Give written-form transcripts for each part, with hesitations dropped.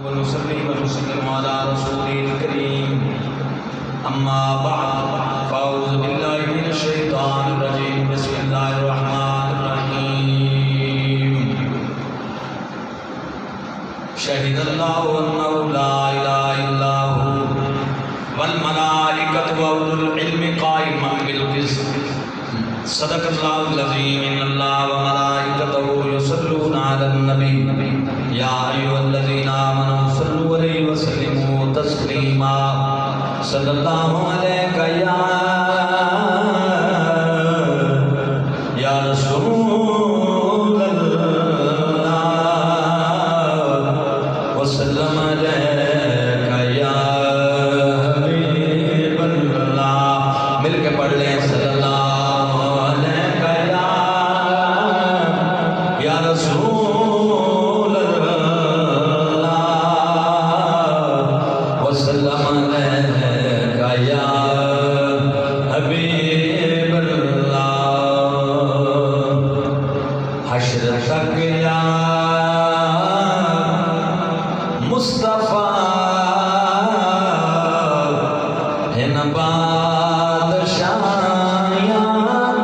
ونصلي ونسلم على رسوله الكريم أما بعد فأعوذ بالله من الشيطان الرجيم بسم الله الرحمن الرحيم شهد الله أنه لا إله إلا هو والملائكة وأولو العلم قائما بالقسط صدق الله العظيم إن الله وملائكته يصلون على النبي يا أيها الذين آمنوا صلوا عليه وسلموا تسليما صلى الله عليك يا رسول الله وسلم عليك يا حبيب الله مل کے پڑھ لیں صلی اللہ علیہ یا رسول اللہ وسلم علیہ یا حبیب اللہ حشر تک یا مصطفیٰ ہن بادشاہیاں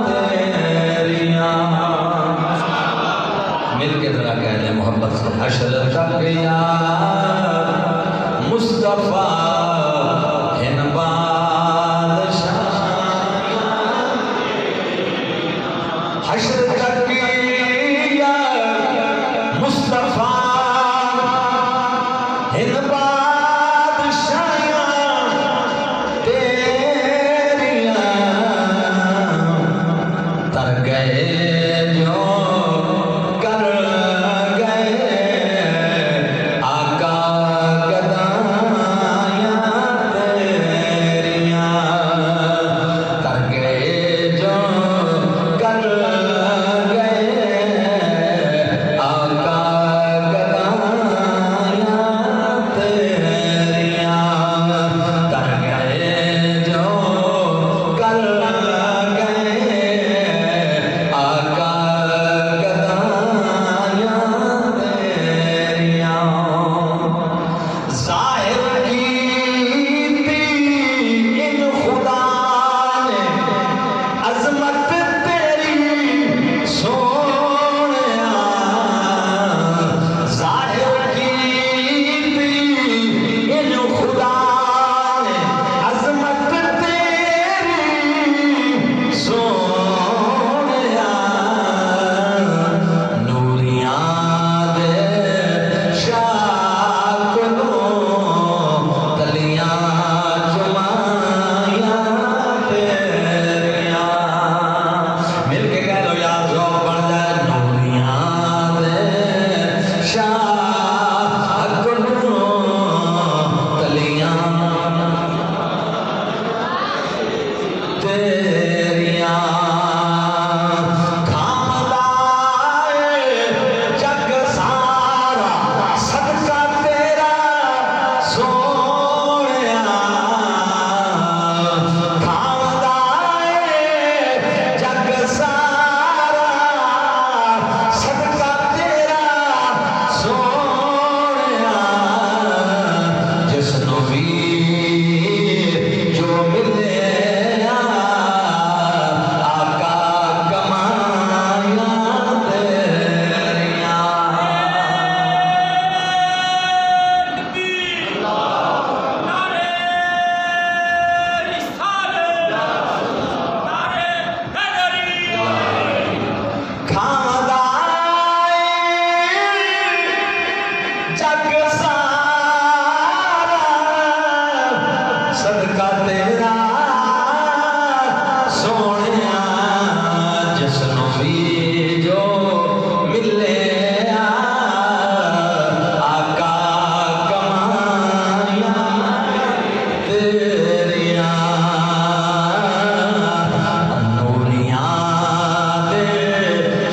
تیریاں مل کے ذرا کہہ لیں محبت سے حشر تک یا مصطفیٰ ہن بادشاہیاں حشر تک یا مصطفیٰ ہن بادشاہیاں تیریاں تر گئے جو کر گئے آقا گدایاں تیریاں تر گئے جو کر گئے آقا گدایاں تیریاں تر گئے جو کر گئے آقا گدایاں تیریاں ظاہر کی تھی ان خدا نے عظمت تیری سونیا ظاہر کی تھی ان خدا نے عظمت تیری سونیا نوریاں دے شاہ کنوں تلیاں چمائیاں تیریاں مل کے کہہ لو یا ذوق بڑھ جائے نوریاں دے شاہ کنوں تلیاں تیریاں کھامدائے جگ سارا صدقہ تیرا سونیا کھامدائے جگ سارا صدقہ تیرا سونیا جس نبی جو ملے آقا کمائیاں تیریاں کھامدائے جگ سارا صدقہ تیرا سونیا جس نبی جو ملے آقا کمائیاں تیریاں نوریاں دے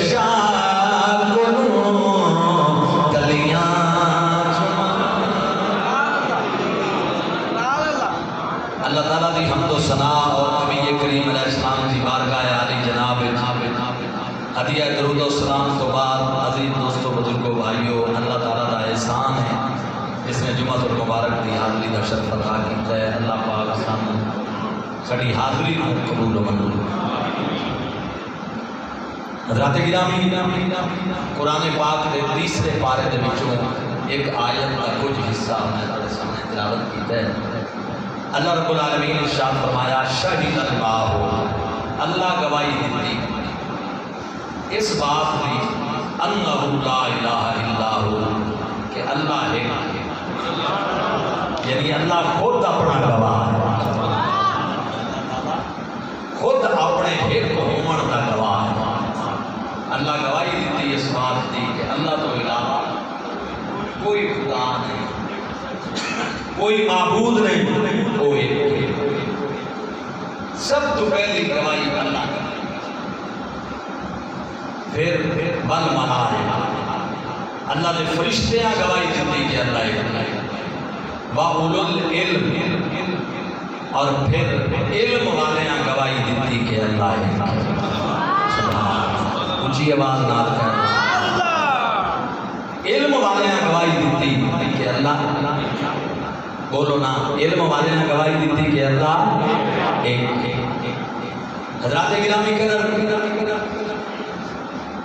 شاہ کنوں تلیاں اللہ تعالیٰ دی حمد و ثنا اور نبی کریم علیہ السلام دی بارگاہ عالی جناب ہدیہ درود و سلام تو بعد عزیز دوستو بزرگوں بھائیوں اللہ تعالیٰ دا احسان ہے اس جس نے جمعۃ المبارک کی حاضری کا شرف عطا کیتا ہے، اللہ پاک سامنے ساری حاضری کو قبول و منظور۔ حضرات گرامی، قرآن پاک کے تیسرے پارے دے وچوں ایک آیت کا کچھ حصہ میں تھوڑے سامنے تلاوت کیتا ہے۔ اللہ رب العالمین نے ارشاد فرمایا شہید اللہ، اللہ گواہی دیتی اس بات کی انہ لا الہ الا ہو کہ اللہ ہے، یعنی اللہ خود اپنا گواہ ہے، خود اپنے ایک ہومن کا گواہ ہے۔ اللہ گواہی دیتی اس بات کی کہ اللہ تو علاوہ کوئی خدا نہیں، کوئی معبود نہیں، وہ ایک سب تو پہلی گواہی اللہ کا، پھر بل ملائکہ، اللہ نے فرشتیاں گواہی دیتی کہ اللہ ایک، وَأُولُو الْعِلْمِ، اور پھر علم والیاں گواہی دیتی کہ اللہ ایک۔ اونچی آواز نال کہنا، علم والیاں گواہی دیتی کہ اللہ، بولو نا، علم والیاں گواہی دیتی کہ اللہ ایک۔ حضرات گرامی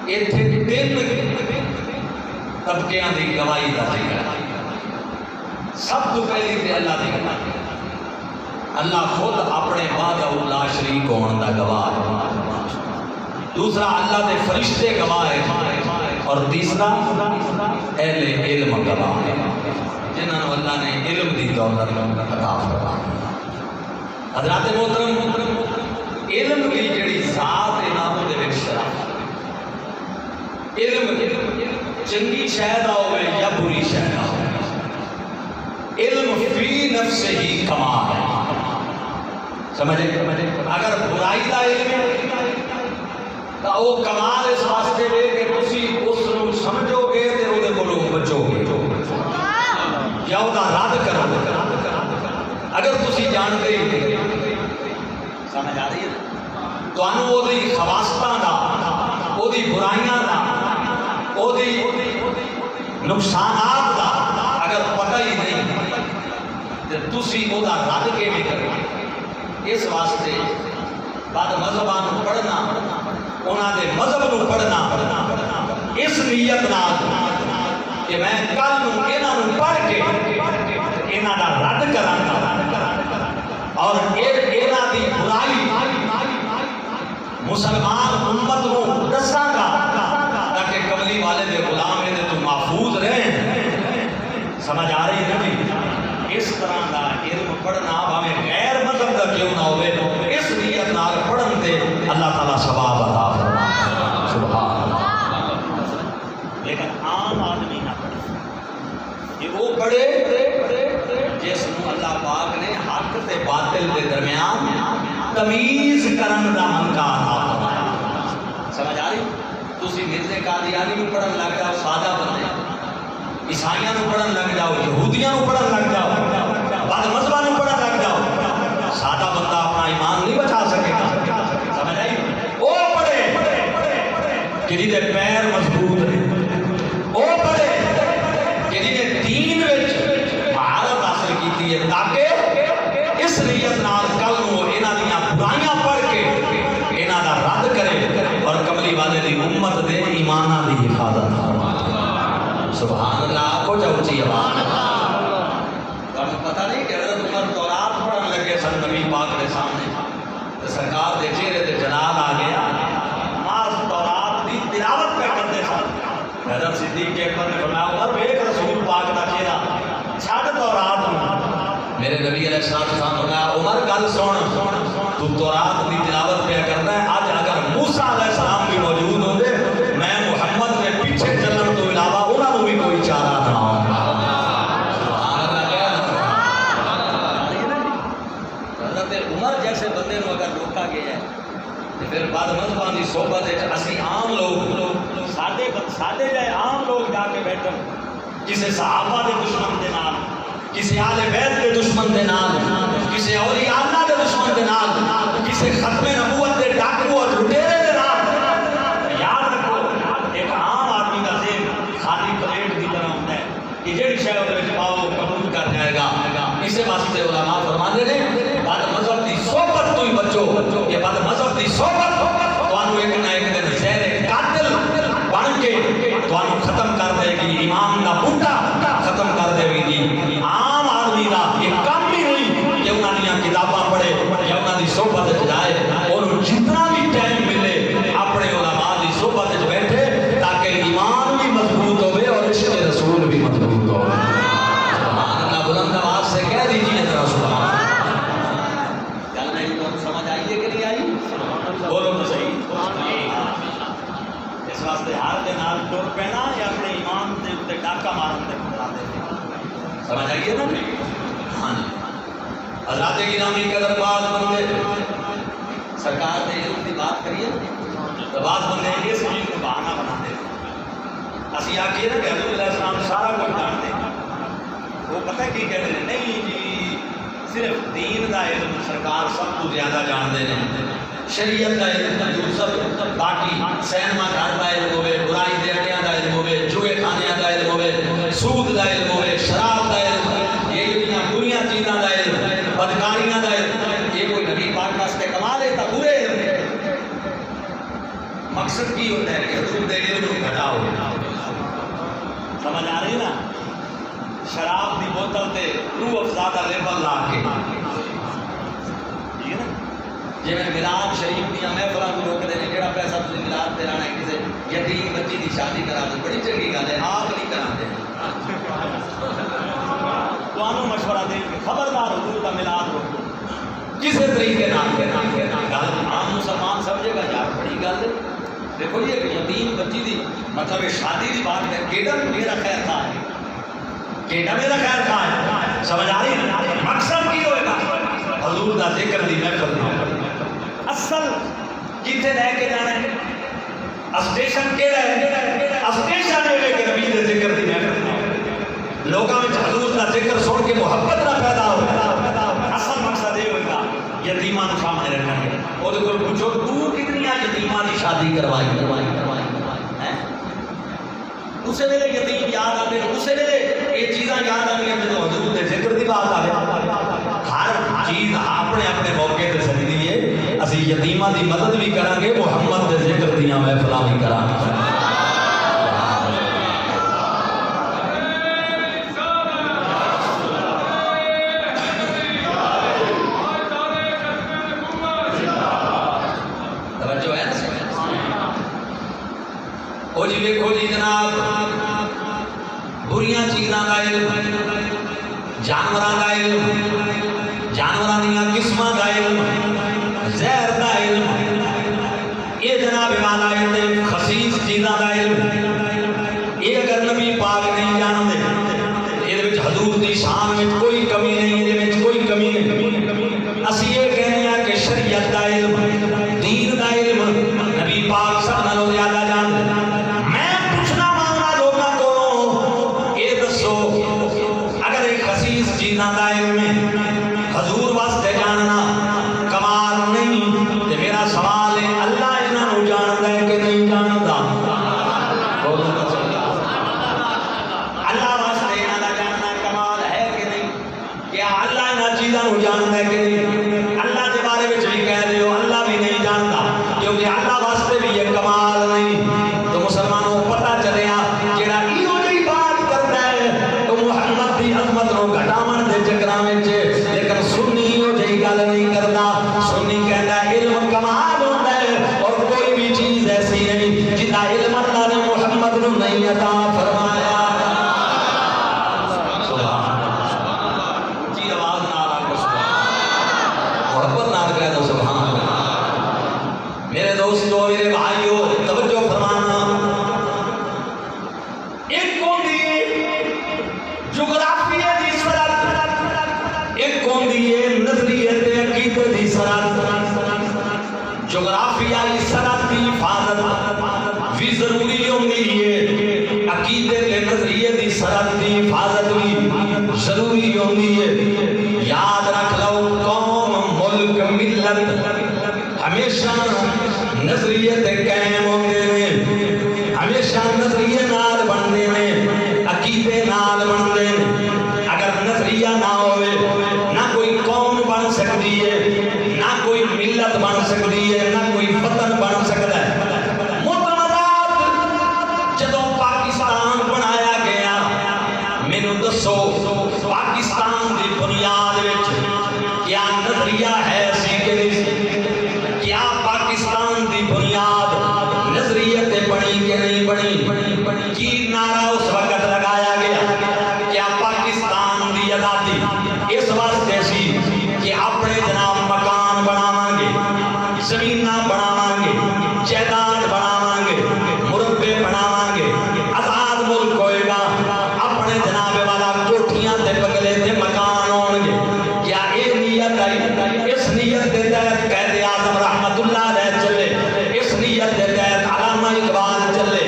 ایتھے تین طبقیاں دی گواہی دا ذکر ہے۔ سب تو پہلی تے اللہ دی گواہی، اللہ خود اپنے وحدہ لا شریک ہون دا گواہ ہے۔ دوسرا اللہ دے فرشتے گواہ ہے، اور تیسرا اہل علم گواہ ہے، جنہاں نو اللہ نے علم دی دولت عطا فرمائی۔ حضرات محترم، علم کی جڑی ذات ہے نا وہ دے وچ شرف، علم چنگی شے دا ہوے یا بری شے دا ہوے، علم فی نفس ہی کمال ہے، سمجھے؟ اگر برائی دا علم ہے تو وہ کمال اس واسطے ہے کہ تسی اس نو سمجھو گے تے او دے کولوں بچو گے یا او دا رد کرو گے۔ اگر تسی جانتے ہی سمجھ آ رہی ہے تو انو او دی خواستاں دا، او دی برائیاں دا، او دی نقصانات دا اگر پتہ ہی نہیں تے تسی او دا رد کیویں کرو گے؟ اس واسطے بعد مذہباں نو پڑھنا، انہاں دے مذہب نو پڑھنا اس نیت نال کہ میں کل نو انہاں نو پڑھ کے انہاں دا رد کراں گا اور انہاں دی برائی مسلمان امت نو دساں گا تاکہ کملی والے دے غلام دے تو محفوظ رہیں۔ سمجھ آ رہی ہے جی؟ اس طرح دا علم پڑھنا بھاویں غیر مذہب دا کیوں نہ ہوئے، اس نیت نال پڑھن تے اللہ تعالیٰ ثواب عطا فرمائے۔ سبحان اللہ۔ لیکن عام آدمی نہ پڑھے، یہ وہ پڑھے جس نو اللہ پاک نے حق تے باطل دے درمیان تمیز کرن دا منکا عطا فرمایا۔ سمجھ آ رہی؟ تسی مرزے قادیانی نو پڑھن لگ جاؤ سادہ بندے، عیسائیاں نو پڑھن لگ جاؤ، یہودیاں نو پڑھن لگ جاؤ، بعد مذہباں نو پڑھن لگ جاؤ، سادہ بندہ اپنا ایمان نہیں بچا سکے گا۔ سمجھ آئی؟ وہ پڑھے کہ جی دے پیر مضبوط ہیں، وہ پڑھے کہ جی دے دین وچ مہارت حاصل کیتی ہے تاکہ اس نیت نال کل نو انہاں دیاں برائیاں پڑھ کے انہاں دا رد کرے اور کملی والے دی امت دے ایماناں دی حفاظت فرمائے۔ سبحان اللہ، کو اونچی آواز۔ تمہیں پتہ نہیں کہ حضرت عمر تورات پڑھن لگے سن نبی پاک کے سامنے، تو سرکار دے چہرے تے جلال آ گیا، نماز تورات دی تلاوت پہ کرتے سن۔ حضرت صدیق اکبر نے فرمایا عمر ویکھ رسول پاک دا چہرہ، چھڈ تورات نوں۔ میرے نبی علیہ السلام نے فرمایا عمر گل سن، تو تورات دی تلاوت پہ کرنا ہے، اج اگر موسیٰ علیہ السلام بھی موجود ہوندے میں محمد کے پیچھے چلن تو علاوہ انہاں نوں بھی کوئی چارہ نہ ہوگا۔ عمر جیسے بندے نو اگر روکا گیا ہے تو پھر بعد مذہباں دی صحبت وچ اسی عام لوگ سادے جائے عام لوگ جا کے بیٹھن کسی صحابہ دے دشمن دے نال، کسی اہل بیت دے دشمن دے نال، کسی اولیاء اللہ دے دشمن دے نال، کسی ختم نبوت دے ڈاکو اور لٹیرے دے نال، یاد رکھو ایک عام آدمی کا ذہن خالی پلیٹ کی طرح ہوتا ہے کہ جہی شے اودے وچ پاؤ اسے واسطے علماء فرماندے نے بد مذہب دی صحبت تو ہی بچو، یہ بد مذہب دی صحبت تانوں ایک نہ ایک دن زہر قاتل بن کے تانوں ختم کر دے گی، ایمان دا بوٹا ختم کر دے گی۔ عام آدمی دا یہ کام ہی نہیں کہ انہاں دیاں کتاباں پڑھے یا انہاں دی صحبت وچ جائے، اور جتنا بھی ٹائم ملے اپنے علماء دی صحبت وچ بیٹھے تاکہ ایمان بھی مضبوط ہوئے اور عشق رسول بھی مضبوط ہو۔ سبحان اللہ، بلند آواز سے کہہ دیجیے ذرا سبحان اللہ۔ گل نہیں تو سمجھ آئی ہے کہ نہیں آئی؟ بولو تو صحیح۔ اس واسطے ہر دے نال ٹر پینا یا اپنے ایمان دے اوتے ڈاکا مارن دے خطرہ دے، سمجھ آئیے نا؟ ہاں جی، حضرات گرامی قدر باز بندے سرکار نے علم کی بات کریے تو بعض بندے اس چیز کو بہانہ بناتے ہیں۔ اسی آکھیے نا کہ حضور علیہ السلام سارا کچھ جانتے ہیں، وہ پتہ کی کہتے ہیں نہیں جی صرف دین دا علم سرکار سب کو زیادہ جانتے ہیں، شریعت دا علم حضور سب، باقی سینما گھر دا علم ہوئے، برائی دے اڈیاں دا علم ہوئے، جوئے خانیاں دا علم ہوئے، سود دا علم ہوئے، شراب دا علم ہوئے، یہ جڑیاں بریاں چیزاں دا علم، بدکاریاں دا علم، یہ کوئی نبی پاک واسطے کمال ہے تا برے علم ہے۔ مقصد کی ہوتا ہے کہ حضور دے علم کو گھٹاؤ، سمجھ آ رہی نا؟ شراب دی بوتل تے روح افزا دا لیبل لا کے، ٹھیک ہے نا؟ جی میں میلاد شریف دیاں محفلاں کو روک دے جڑا پیسہ تسی میلاد تے لانا ہے کسے یتیم بچی دی شادی کرا دو، بڑی چنگی گل ہے، آپ نہیں کراندے۔ تانوں مشورہ دے کہ خبردار حضور دا میلاد روکو، کسے طریقے نال گل عام مسلمان سمجھے گا یار بڑی گل ہے۔ دیکھو جی ایک یتیم بچی دی مطلب شادی دی بات ہے، کیڑا میرا خیر خواہ ہے، کیڑا میرا خیر خواہ ہے، سمجھ آ رہی ہے؟ مقصد کی ہوئے گا حضور دا ذکر دی محفل دی اصل کتنے لے کے جانا ہے، اسٹیشن کیڑا ہے؟ اسٹیشن ہے کہ نبی دے ذکر دی محفل، لوگوں میں حضور دا ذکر سن کے محبت نہ پیدا ہو، اصل مقصد یہ ہوئے گا یتیمان سامنے رکھنا ہے۔ اور کوئی پوچھو تو کتنی یتیمان کی شادی کروائی اسے ویلے یتیم یاد آتے ہیں، اسے ویلے یہ چیزاں یاد آتی ہیں جب حضور دے ذکر دی بات آئے۔ ہر چیز اپنے اپنے موقع تے سکتی ہے، اسی یتیماں دی مدد بھی کریں گے، محمد دے ذکر دیاں محفلاں بھی کریں گے۔ او جی دیکھو جی جناب، بریاں چیزاں دا علم، جانوراں دا علم، جانوراں دیاں قسماں دا علم، زہر دا علم، یہ جناب والا علم، خسیس چیزاں دا علم، یہ اگر نبی پاک نہیں جانتے یہ وچ حضور دی شان وچ کوئی کمی نہیں، یہ وچ کوئی کمی نہیں۔ اسی یہ کہنے ہیں کہ شریعت دا علم، دین دا علم نبی پاک سب نالوں زیادہ جانتے۔ چیزاں دا علم حضور واسطے جاننا کمال نہیں، تے میرا سوال ہے اللہ انہاں نوں جاندا ہے کہ نہیں جاندا؟ اللہ واسطے انہاں دا جاننا کمال ہے کہ نہیں؟ کیا اللہ انہاں چیزاں نوں جاندا ہے کہ نہیں؟ اللہ دے بارے وچ بھی کہہ دیو اللہ بھی نہیں جاندا، کیونکہ اللہ واسطے بھی یہ کمال نہیں۔ تو مسلمانوں پتہ چلیا جڑا ایہو جہی بات کردا ہے تو محمد دی عظمت نوں گھٹاون دے چکراں وچ، لیکن سنی ہو جہی گل نہیں کردا۔ سنی کہندا علم کمال ہوندا ہے اور کوئی بھی چیز ایسی نہیں جدا علم اللہ نے محمد نوں نہیں عطا فرمایا۔ سبحان اللہ، اونچی آواز نال آکھو سبحان اللہ، محبت نال کہہ دو سبحان اللہ۔ میرے دوستو، میرے بھائیو، توجہ فرمانا، ایک ہوندی جغرافیہ دی سرحد، ایک ہوندی ہے نظریے تے عقیدے دی سرحد۔ جغرافیہ دی سرحد دی حفاظت بھی ضروری ہوندی ہے، عقیدے تے نظریے دی سرحد دی حفاظت بھی ضروری ہوندی ہے۔ یاد رکھ لو، قوم، ملک، ملت ہمیشہ نظریے تے قائم ہوندے نے، ہمیشہ نظریے نال بندے نے، عقیدے نال بندے نے۔ اگر نظریہ نہ ہوئے پاکستان دی بنیاد وچ کیا نظریہ ہے سی کہ نہیں؟ کیا پاکستان دی بنیاد نظریے تے بنی کہ نہیں بنی؟ کی نعرہ اس وقت لگایا گیا؟ کیا پاکستان دی آزادی اس واسطے سی کہ اپنے جناب مکان بناواں گے، زمیناں بناواں گے، جائیداد بناواں گے، مربے بناواں گے، آزاد ملک ہوئے گا، اپنے جناب والا کوٹھیاں تے بگلے تے مکان ہون گے؟ کیا یہ نیت ہے؟ اس نیت کے تحت قائد اعظم رحمت اللہ علیہ چلے، اس نیت کے تحت علامہ اقبال چلے۔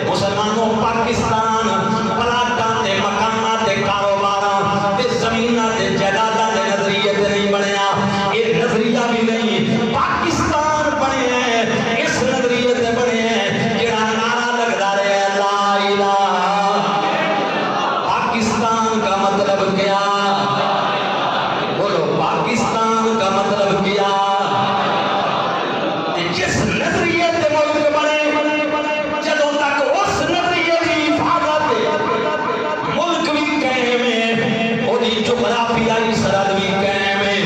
مسلمانوں پاکستان پلاٹاں تے مکاناں تے کاروباراں تے زمیناں تے جائیداداں دے نظریے تے نہیں بنیا، یہ نظریہ بھی نہیں، پاکستان بنے ہیں اس نظریے تے بنے ہیں جڑا نعرہ لگدا رہے لا الہ۔ پاکستان کا مطلب کیا؟ بولو پاکستان کا مطلب کیا؟ جس نظریے تے ملک بنے جدوں تک اس نظریے کی حفاظت ملک بھی قائم ہے، وہی جغرافیائی سرحد بھی قائم ہے۔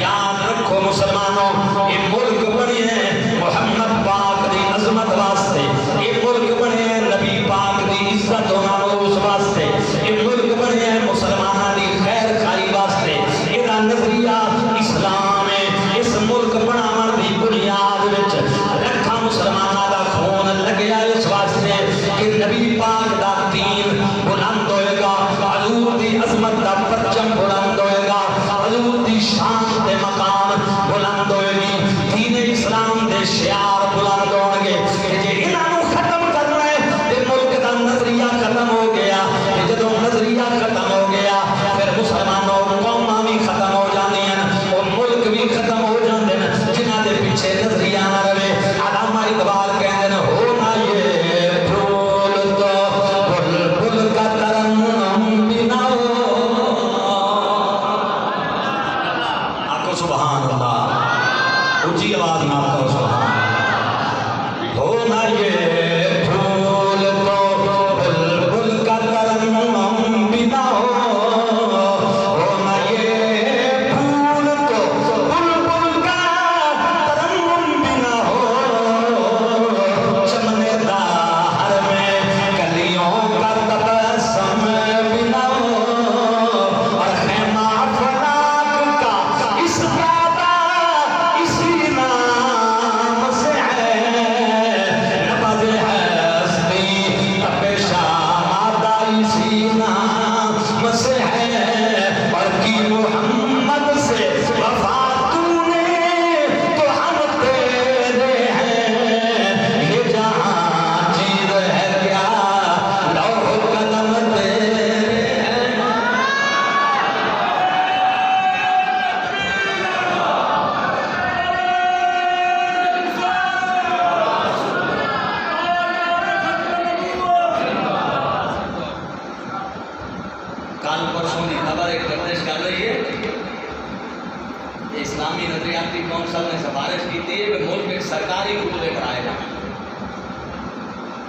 یاد رکھو مسلمانوں، یہ ملک بنے ہیں محمد پاک دی عظمت واسطے، یہ ملک بنے ہیں نبی پاک دی عزت و ناموس واسطے، یہ ملک بنے ہیں مسلمانوں دی خیر خائی واسطے۔ یہ نظریہ اسلام ہے۔ اس ملک بناون دی بنیاد وچ لکھاں مسلماناں دا خون لگیا اس واسطے کہ نبی پاک دا دین بلند ہوئے گا، حضور دی عظمت دا پرچم بلند ہوئے گا، حضور دی شان تے مقام بلند ہوئے گی، دین اسلام دے شعار بلند ہون گے۔ کہ جے انہاں نوں ختم کرنا ہے تے ملک دا نظریہ ختم ہو گیا، کہ جدوں نظریہ ختم ہو گیا پھر مسلمانوں قوماں بھی ختم ہو جاندیاں، اور ملک بھی ختم ہو جاندے ہیں جنہاں دے پیچھے نظریہ نہ رہے۔ علامہ اقبال کہندے نے ہونا یہ پھول تو بلبل کا ترنم بھی نہ ہو۔ آکو سبحان اللہ، اونچی آواز میں آپ کو سبحان اللہ۔ ہونا یہ پھول تو بلبل کا ترنم بھی نہ ہو، ہونا یہ پھول تو بلبل کا ترنم بھی نہ ہو، چمن دہر میں کلیوں کا تبسم بھی نہ ہو، اور خیمہ فلاک کا اس زیادہ اسی نام سے ہے، نبض ہستی تپش آمادہ اسی نام سے ہے، اور کی محمد سے وفا تو نے تو ہم تیرے ہیں، یہ جہاں چیز ہے کیا لوح قلم تیرے ہیں۔ کل پرسوں کی خبر ایک گردش کر رہی ہے، اسلامی نظریاتی کونسل نے سفارش کی تھی کہ ملک ایک سرکاری خطبے پڑھائے جائیں،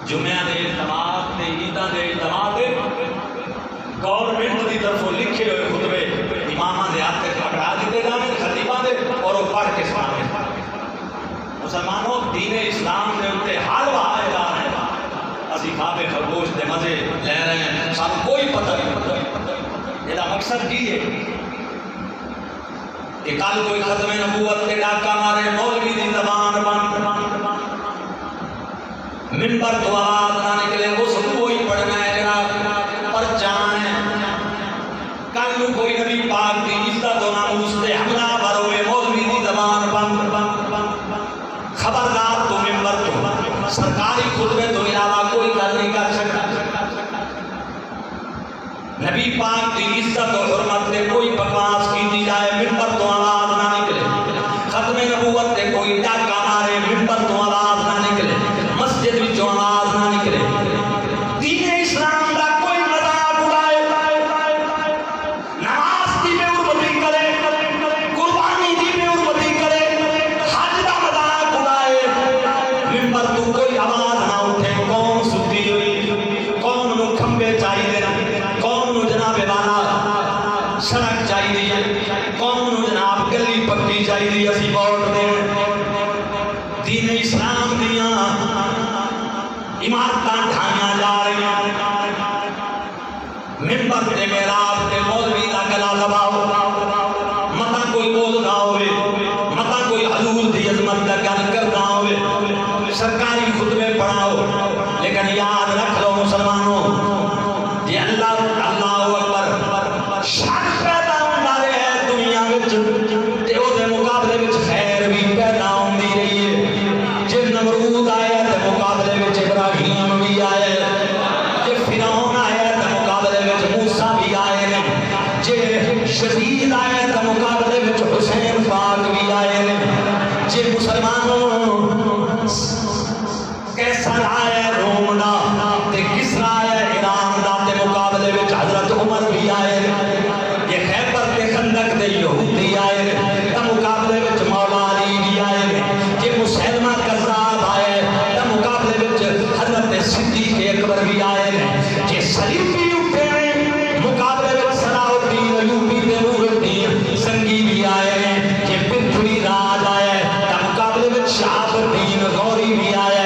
جمعہ دے اجتماع تے عیداں دے اجتماع تے گورنمنٹ دی طرفوں لکھے ہوئے خطبے اماماں دے ہاتھ تے پکڑا دیتے جانے خطیباں دے، اور وہ پڑھ کے سنانے۔ مسلمانوں دین اسلام دے اوتے حلوہ آئے جا رہے ہیں، اسی کھابے خرگوش دے مزے لے رہے ہیں، سانو کوئی پتہ نہیں۔ یہ مقصد کی ہے کہ کل کوئی ختم نبوت کے ڈاکہ مارے مولوی دی زبان بند، منبر تو آواز نہ نکلے، اس کوئی پڑھنا ہے جڑا پرچان ہے۔ کل نو کوئی نبی پاک دی عزت و ناموس تے حملہ بھر ہوئے، مولوی دی زبان بند۔ خبردار تو منبر تو سرکاری خطبے تو علاوہ کوئی گل نہیں کر سکتا۔ نبی پاک کی عزت و حرمت تے کوئی بکواس کی جائے، منبر تو آواز نہ نکلے، ختم نبوت تے کوئی ڈاکہ مارے، منبر تو آواز نہ نکلے، مسجد وچوں آواز نہ نکلے، دین اسلام دا کوئی مذاق اڑائے، نماز دی بے حرمتی کرے، قربانی دی بے حرمتی کرے، حج دا مذاق اڑائے، منبر تو کوئی آواز نہ اٹھے، قوم ستی ہوئی، قوم نو کھمبے چاہیے، قوم نو جناب والا سڑک چاہیے قوم جناب گلی پکی چاہیے اسی ووٹ دین دین اسلام دیاں عمارتاں ڈھائیاں جا رہی ممبر تے محراب تے مولوی دا گلا دباؤ متا کوئی بولدا ہوئے متا کوئی حضور دی عظمت دا گل کردا ہوئے سرکاری خطبے پڑھاؤ لیکن یاد رکھ لو مسلمانوں جی اللہ اکبر شر پیدا ہوندا رہے دنیا وچ تے او دے مقابلے وچ خیر بھی پیدا ہوندی رہی ہے جے نمرود آیا تے مقابلے وچ ابراہیم بھی آئے جے فرعون آیا تے مقابلے وچ موسیٰ بھی آئے نے جے شدید آئے تے مقابلے وچ حسین پاک بھی آئے نے جے مسلمانوں کیسر آئے روم دا تے کسرا آئے ایران دا تے مقابلے وچ حضرت عمر بھی آئے یہ خیبر تے خندق دے یہودی آئے تے مقابلے وچ مولا علی بھی آئے یہ مسلمہ کذاب آئے تے مقابلے وچ حضرت صدیق اکبر بھی آئے یہ صلیبی اٹھے مقابلے وچ صلاح الدین ایوبی تے نور الدین سنگی بھی آئے یہ پرتھوی راج آئے تے مقابلے وچ شہاب الدین غوری بھی آئے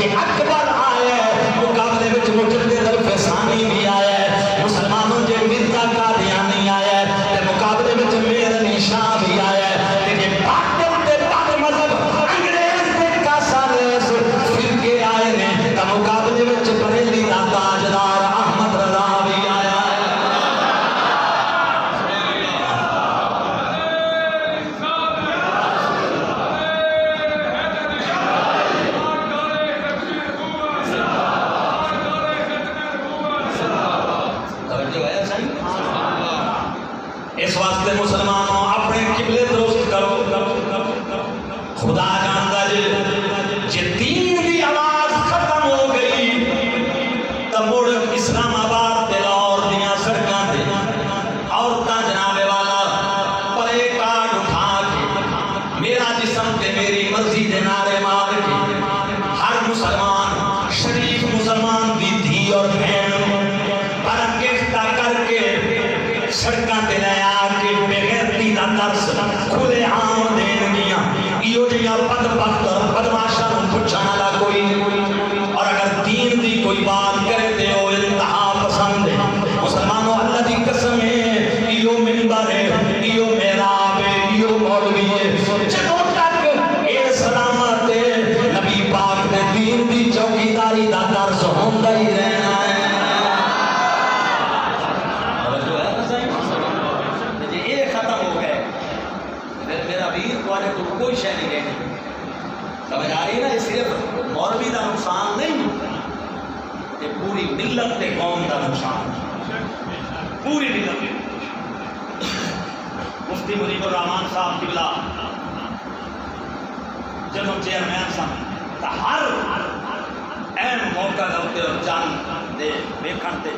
اکبر آئے مقابلے وچ مجدد الفسانی بھی آئے مسلمانوں جے مرزا قادیانی آئے تے مقابلے وچ میر علی شاہ بھی آئے تے جے باطل تے بد مذہب انگریز تے کاسالیس فرقے آئے نے تے مقابلے وچ بریلی دا تاجدار احمد رضا بھی آیا اس واسطے مسلمانوں اپنے قبلے درست کرو خدا جانتا جے دین دی آواز ختم ہو گئی تو مڑ اسلام آباد تے لاہور دیاں سڑکاں تے عورتاں جناب والا پلے کارڈ اٹھا کے میرا جسم تے میری مرضی دے نعرے مار کے ہر مسلمان شریف مسلمان دی دھی اور بہن برانگیختہ کر کے سڑکاں تے لے آ کے بغیرتی دا درس کھلے عام دین گیاں ایو جیاں بدبخت اور بدماشاں نوں پوچھن والا کوئی اور اگر دین دی کوئی بات کرے تے او انتہا پسند ہے مسلمانوں اللہ دی قسم ہے ایو منبر ہے ایو محراب ہے ایو مولوی ہے جدوں تک اے سلامت ہے نبی پاک دے دین دی چوکیداری دا درس ہوندا ہی رہنا ہے کوئی شے نہیں رہی سمجھ آ رہی ہے نا یہ صرف مولوی دا نقصان نہیں یہ پوری ملت تے قوم دا نقصان پوری ملت مفتی منیب الرحمان صاحب قبلہ جنہوں چیئرمین صاحب تا ہر اہم موقع دے اور جان دے ویکھن تے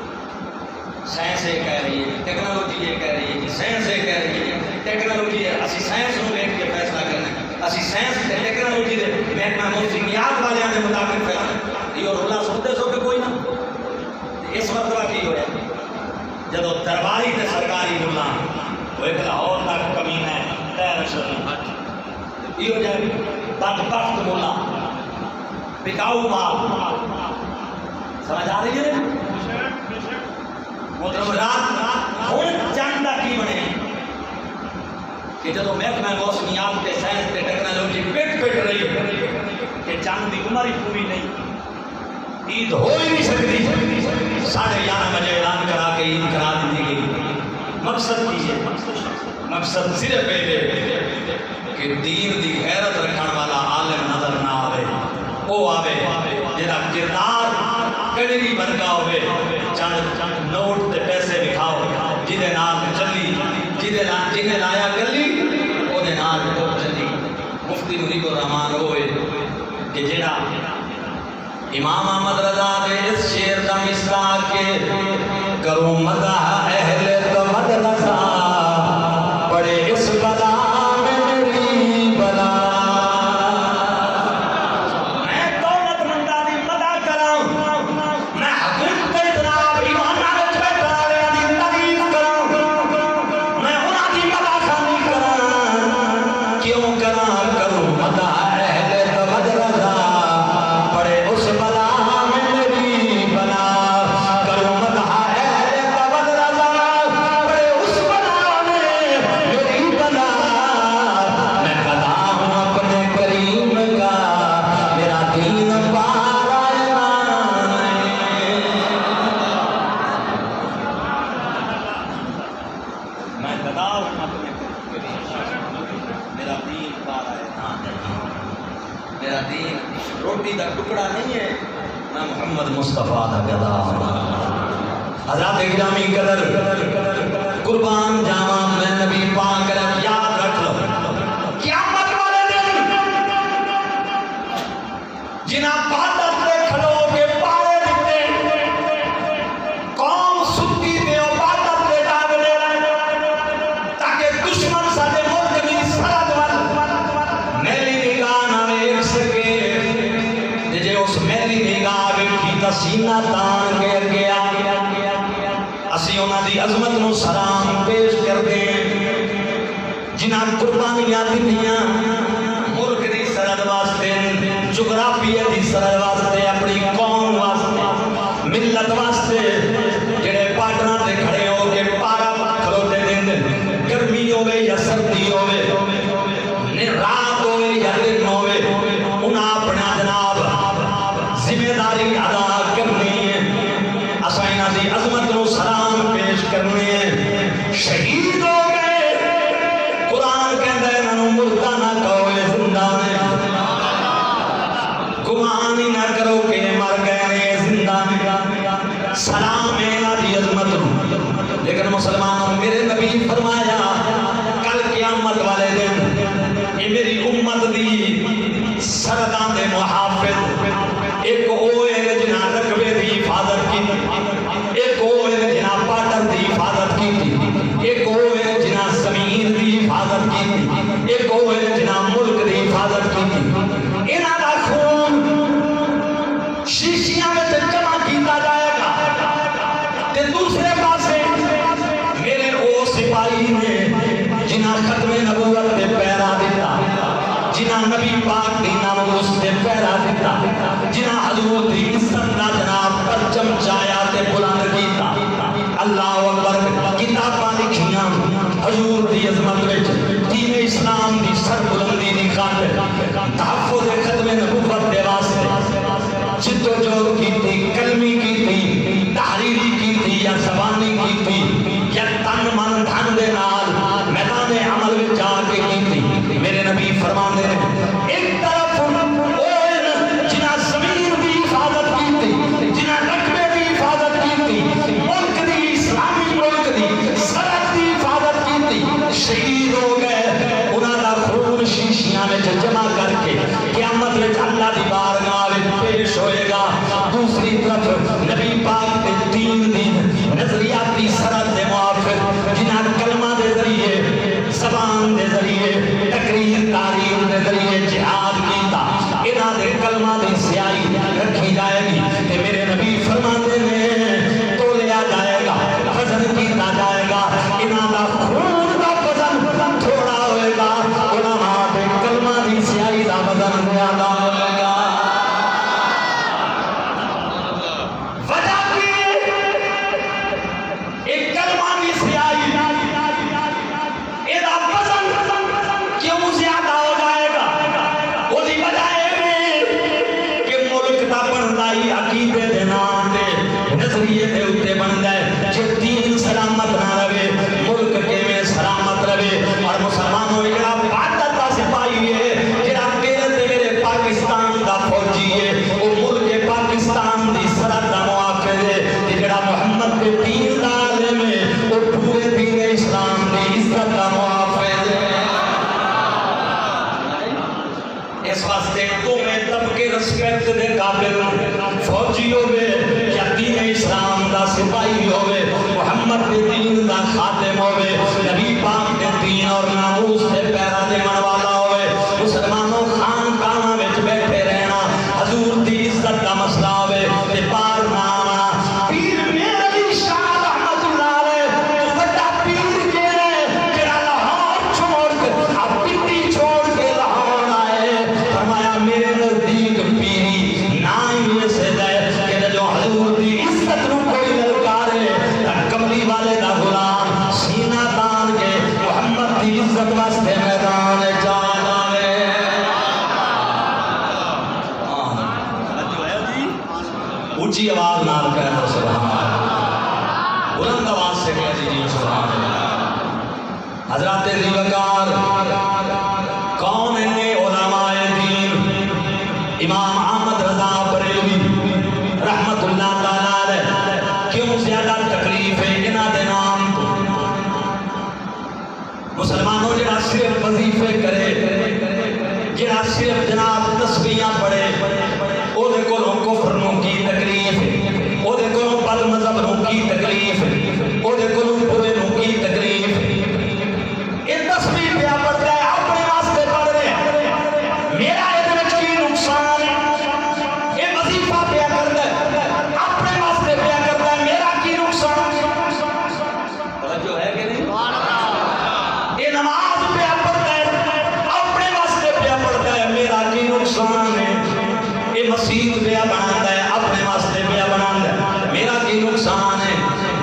سائنس یہ کہہ رہی ہے ٹیکنالوجی یہ کہہ رہی ہے سائنس یہ کہہ رہی ہے ٹیکنالوجی ہے اسی سائنس نو دیکھ کے فیصلہ کرنا اسی سائنس تے ٹیکنالوجی دے محکمہ موسمیات والے دے مطابق فیصلہ یہ رولا سنتے سو کہ کوئی نہ اس مرتبہ کی ہویا جدو درباری تے سرکاری ملا وہ ایک لاہور تک کمینہ ہے غیر شرعی یہ ہو جائے بدبخت ملا بکاؤ مال سمجھ آ رہی ہے رات ہوں چاند کا کی بنے کہ جدو محکمہ موسمیات تے سائنس تے ٹیکنالوجی پٹ رہی کہ چاند کی عمر ہی پوری نہیں عید ہو ہی نہیں سکتی 11:30 بجے اعلان کرا کے عید کرا دی گئی مقصد کی ہے مقصد صرف یہ کہ دین دی غیرت رکھنے والا عالم نظر نہ آوے وہ آوے جہاں کردار کڑری بنکا ہوئے چند نوٹ تے پیسے دکھاؤ جہدے نال چلی جہدے لایا گلی وہ چلی مفتی منیب الرحمان ہوئے کہ جڑا امام احمد رضا دے اس شعر دا مصداق کے کروں مدح اہل مدرسہ پڑے اس بلا میں میری بلا میں دولت مندہ دی مدح کراؤں میں حقیقت جناب ایمان نالج پہ کرالے دی تعریف کراؤں ادا حکمت میں میرا دین پارا ہے میرا دین روٹی کا ٹکڑا نہیں ہے نہ محمد مصطفیٰ کا گدا حضرات گرامی قدر قربان جاواں میں نبی پاک یاد رکھ لو قیامت والے دن جنہاں بہادر دے کھلو کے پارے دیتے قوم ستی دے اور بہادر دے جاگ لے تاکہ دشمن سارے ملک کی سرحد وال میلی نگاہ نہ ویکھ سکے جے اس میلی نگاہ ویکھی تا سینہ تان کے گیا اسی انہاں دی عظمت نو سلام پیش کردے جنہاں قربانیاں دتیاں ملک دی سرحد واسطے جغرافیہ دی سرحد واسطے اپنی قوم واسطے ملت واسطے جڑے پاٹنا تے کھڑے ہو کے پارا کھلوتے دین گرمی ہوے یا سردی ہوے رات ہوے یا دن ہوے انہاں اپنا جناب ذمہ داری ادا کرنی ہے اساں انہاں دی عظمت نو سلام پیش کرنے ہیں شہید ہو گئے قرآن کہندا ہے انہاں نوں مردہ نہ کہو اے زندہ نے گمان ہی نہ کرو کہ مر گئے نے زندہ نے سلام ہے انہاں دی عظمت نو لیکن مسلمانوں میرے نبی فرمایا کل قیامت والے دن یہ میری امت دی سرداں دے محافظ ایک اوے جنہاں رقبے دی حفاظت کی ایک اوے جنہاں پاٹر دی حفاظت کی ایک اوے جنہاں زمین دی حفاظت کی ایک اوے جنہاں ملک دی حفاظت کی انہاں دا خون شیشیاں میں جمع کیتا جائے گا تے دوسرے پاسے میرے او سپاہی نے جنہاں ختم نبوت دے پیرا دیتا جنہاں نبی پاک دی ناموس دے پیرا دیتا جنہاں حضور دی عزت دا جناب پرچم چایا تے بلند کیتا اللہ اکبر کتاباں لکھیاں حضور دی عظمت وچ دین اسلام دی سر بلندی دی خاطر تحفظ ختم نبوت دے واسطے جدوجہد کیتی کلمی کیتی تحریری کیتی یا زبانی کیتی یا تن من دھن دے نال میدان عمل وچ جا کے کیتی میرے نبی فرماندے نے ایک طرف جنہاں زمین دی حفاظت کیتی جنہاں رقبے دی حفاظت کیتی ملک دی اسلامی ملک دی سرحد دی حفاظت کیتی شہید ہو گئے انہاں دا خون شیشیاں وچ جمع کر کے قیامت وچ اللہ دی بارگاہ وچ پیش ہوئے گا دوسری طرف نبی پاک دے دین دی نظریاتی سرحد دے موافق جنہاں کلمہ دے ذریعے زبان دے ذریعے تقریر تعلیم دے ذریعے جہاد کیتا انہاں دے کلمہ دی سیاہی رکھی جائے گی کہ میرے نبی فرماتے ہیں تولیا جائے گا وزن کیتا جائے گا انہاں دا خون دا وزن تھوڑا ہوئے گا علماء دے کلمہ دی سیاہی دا وزن زیادہ ہوئے گا وجہ کی ایک کلمہ دی سیاہی ایدہ وزن کیوں زیادہ ہو جائے گا وہ دی وجہ کہ ملک دا بندائی عقیدے دے نام دے نظریے دے اتے بن جائے جو دین سلامت نہ رہے ملک کے میں سلامت رہے اور مسلمانوں اجرا باتت دا سپاہی ہے جرا میرے میرے پاکستان دا فوجی ہے وہ ملک پاکستان دی سرحد دا موافظ ہے جرا محمد کے دین دا عالم ہے وہ پورے دین اسلام دی عزت دا موافظ ہے اس واسطے تو میں تب کے رسپیکٹ دے قابل فوجی ہوئے یا دین اسلام دا سپاہی ہوئے محمد دے دین دا خاتم ہوئے نبی پاک دے دین اور ناموس دے پیرا دے منوالا ہوئے مسلمانوں خان کانا وچ بیٹھے رہنا حضور دی عزت دا مسئلہ ہوئے تے پار نہ آنا پیر میرے علی شاہ رحمت اللہ علیہ تو بڑا پیر کے رہے جڑا لاہور چھوڑ کے اب پنڈی چھوڑ کے لاہور آئے فرمایا میرے نزدیک پیری نہ ہی سے جائے کہ جو حضور دی عزت نو کوئی للکارے کملی والے دا حضرات ذوالفقار کون ہیں؟ علماء دین امام احمد رضا بریلوی رحمت اللہ تعالیٰ علیہ. کیوں زیادہ تکلیف ہے انہاں دے نام تو؟ مسلمانوں جڑا صرف وظیفے کرے، جڑا صرف جناب تسبیحاں پڑھے، او دے کولوں کفر نو کی تکلیف ہے، او دے کولوں بد مذہب نو کی تکلیف ہے، او دے کولوں برے نو کی تکلیف ہے. یہ تسبیح پیا پڑھتا ہے اپنے واسطے پڑھ رہے ہیں، میرا یہ وچ کی نقصان ہے؟ یہ وظیفہ پیا کرتا ہے اپنے واسطے پیا کرتا ہے، میرا کی نقصان توجہ ہے کہ نہیں؟ یہ نماز پیا پڑھتا ہے اپنے واسطے پیا پڑھتا ہے، میرا کی نقصان ہے؟ یہ مسجد پیا بناتا ہے اپنے واسطے پیا بناتا ہے، میرا کی نقصان ہے؟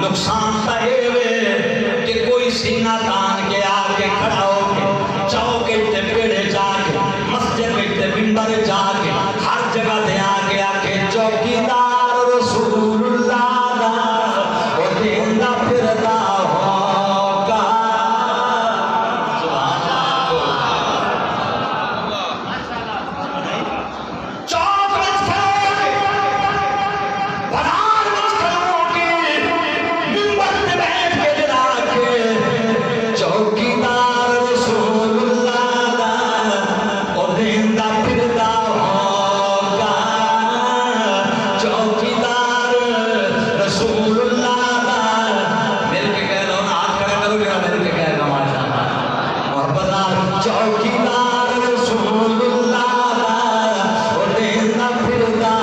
نقصان تا یہ ہے کہ کوئی سینہ تان کے آ کے کھڑا ہو کے چوکے تے پیڑے جا کے مسجد تے منبر جا کے ہر جگہ دے آ کے آ کے چوکیدار رسول اللہ دا او دیندا پھردا ہوگا. چوک وچ کھڑو کے بازار وچ کھڑو کے منبر تے بیٹھ کے جڑا کے چوکیدار رسول اللہ دا او دیندا پھردا ہوگا. چوکیدار رسول اللہ دا مل کے کہہ لو نا، ہاتھ کھڑا کرو جڑا مل کے کہے گا ماشاءاللہ محبت. چوکیدار رسول اللہ دا او دیندا پھردا،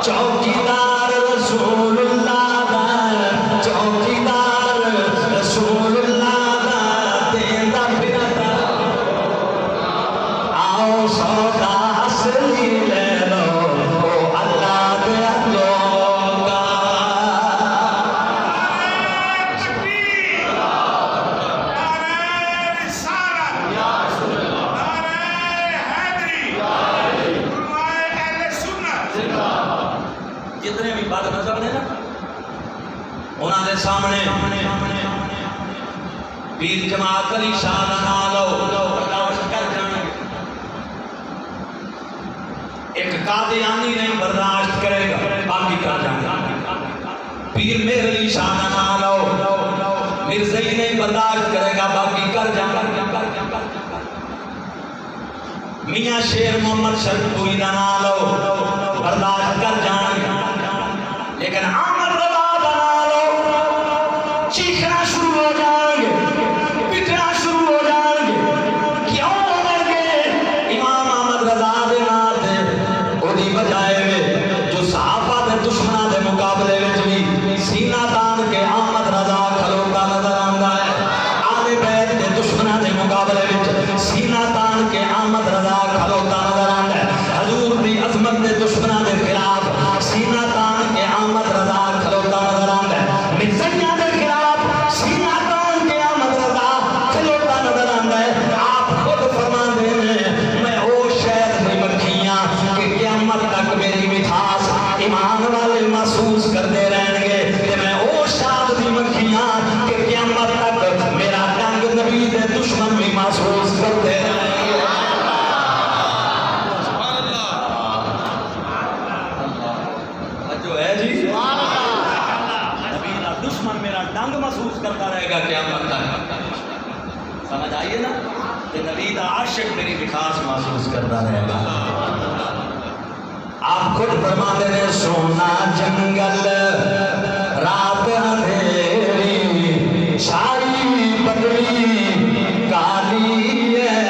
چوکیدار رسول اللہ دا، چوکیدار رسول اللہ دا دیندا پھردا. آؤ سودا اصلی لے لو او اللہ دے لوگا. جتنے بھی بد مذہب نے نا انہاں دے سامنے پیر جماعت علی شاہ دا نام لو برداشت کر جانے. ایک قادیانی نہیں برداشت کرے گا، باقی کر جانے. پیر مہر علی شاہ دا نام لو، مرزائی نہیں برداشت کرے گا، باقی کر جانے. میاں شیر محمد شرطوئی دا نام لو، برداشت کر جانے. لیکن احمد رضا دا نام لو، چیخنا شروع ہو جائیں گے، پٹنا شروع ہو جائیں گے. کیوں مر گئے؟ امام احمد رضا دے نام تے او دی بجائے میں جو صحابہ دے دشمناں دے مقابلے وچ بھی سینہ تان کے احمد رضا کھلوتا نظر آندا ہے. آل بیت دے دشمناں دے مقابلے وچ سینہ تان کے احمد رضا کھلوتا نظر آندا ہے. حضور دی عظمت دے دشمناں دے خلاف سینہ تان کے احمد رضا کھلوتا نظر آندا ہے. مرزائیاں دے خلاف سینہ تان کے احمد رضا کھلوتا نظر آندا ہے. آپ خود فرماندے ہیں میں او شہد دی مکھیاں کہ قیامت تک میری مٹھاس ایمان والے محسوس کرتے رہن گے، کہ میں او شاد دی مکھیاں کہ قیامت تک میرا ڈنگ نبی دے دشمن بھی محسوس کرتے رہیں گے. جو ہے جی نبی دا دشمن میرا ڈنگ محسوس کرتا رہے گا قیامت تک. سمجھ آئیے نا کہ نبی دا عاشق میری مٹھاس محسوس کرتا رہے گا. آپ خود فرماتے ہیں سونا جنگل رات اندھیری چھائی پگڑی کالی ہے.